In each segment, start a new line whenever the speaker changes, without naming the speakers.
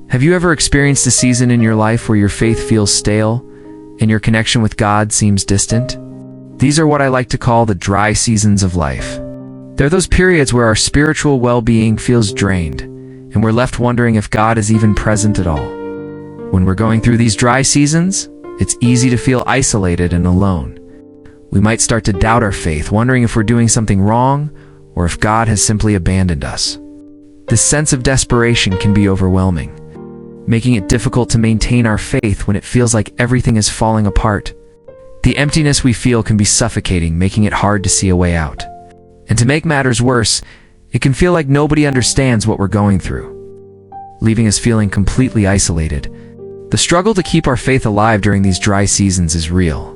Have you ever experienced a season in your life where your faith feels stale and your connection with God seems distant? These are what I like to call the dry seasons of life. They're those periods where our spiritual well-being feels drained, and we're left wondering if God is even present at all. When we're going through these dry seasons, it's easy to feel isolated and alone. We might start to doubt our faith, wondering if we're doing something wrong or if God has simply abandoned us. This sense of desperation can be overwhelming, making it difficult to maintain our faith when it feels like everything is falling apart. The emptiness we feel can be suffocating, making it hard to see a way out. And to make matters worse, it can feel like nobody understands what we're going through, leaving us feeling completely isolated. The struggle to keep our faith alive during these dry seasons is real.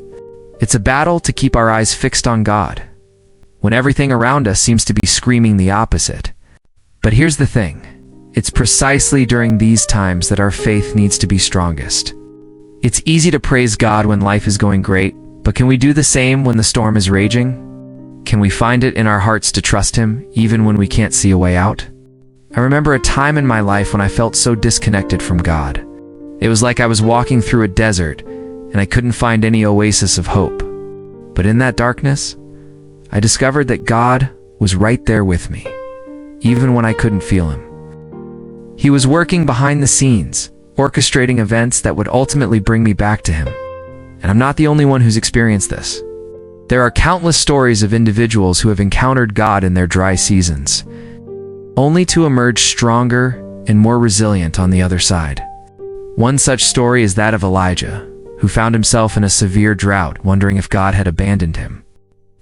It's a battle to keep our eyes fixed on God, when everything around us seems to be screaming the opposite. But here's the thing. It's precisely during these times that our faith needs to be strongest. It's easy to praise God when life is going great, but can we do the same when the storm is raging? Can we find it in our hearts to trust Him, even when we can't see a way out? I remember a time in my life when I felt so disconnected from God. It was like I was walking through a desert, and I couldn't find any oasis of hope. But in that darkness, I discovered that God was right there with me, even when I couldn't feel Him. He was working behind the scenes, orchestrating events that would ultimately bring me back to Him. And I'm not the only one who's experienced this. There are countless stories of individuals who have encountered God in their dry seasons, only to emerge stronger and more resilient on the other side. One such story is that of Elijah, who found himself in a severe drought, wondering if God had abandoned him.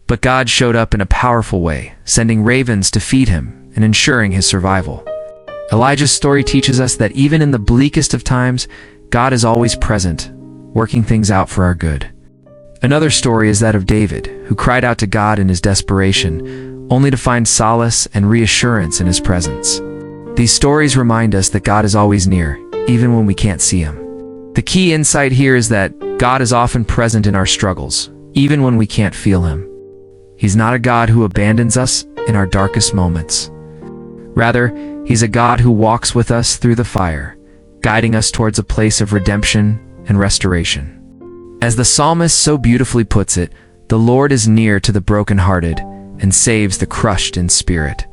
But God showed up in a powerful way, sending ravens to feed him and ensuring his survival. Elijah's story teaches us that even in the bleakest of times, God is always present, working things out for our good. Another story is that of David, who cried out to God in his desperation, only to find solace and reassurance in His presence. These stories remind us that God is always near, even when we can't see Him. The key insight here is that God is often present in our struggles, even when we can't feel Him. He's not a God who abandons us in our darkest moments. Rather, He's a God who walks with us through the fire, guiding us towards a place of redemption and restoration. As the psalmist so beautifully puts it, the Lord is near to the brokenhearted and saves the crushed in spirit.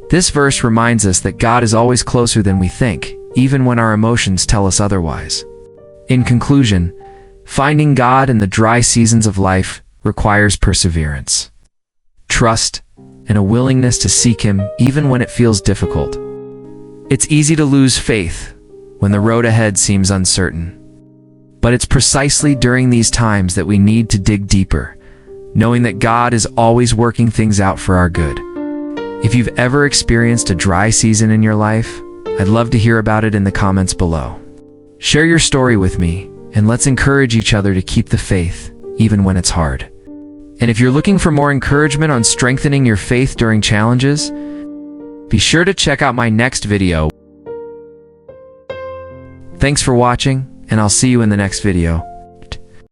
This verse reminds us that God is always closer than we think, even when our emotions tell us otherwise. In conclusion, finding God in the dry seasons of life requires perseverance, trust, and a willingness to seek Him even when it feels difficult. It's easy to lose faith when the road ahead seems uncertain. But it's precisely during these times that we need to dig deeper, knowing that God is always working things out for our good. If you've ever experienced a dry season in your life, I'd love to hear about it in the comments below. Share your story with me, and let's encourage each other to keep the faith, even when it's hard. And if you're looking for more encouragement on strengthening your faith during challenges, be sure to check out my next video. Thanks for watching, and I'll see you in the next video.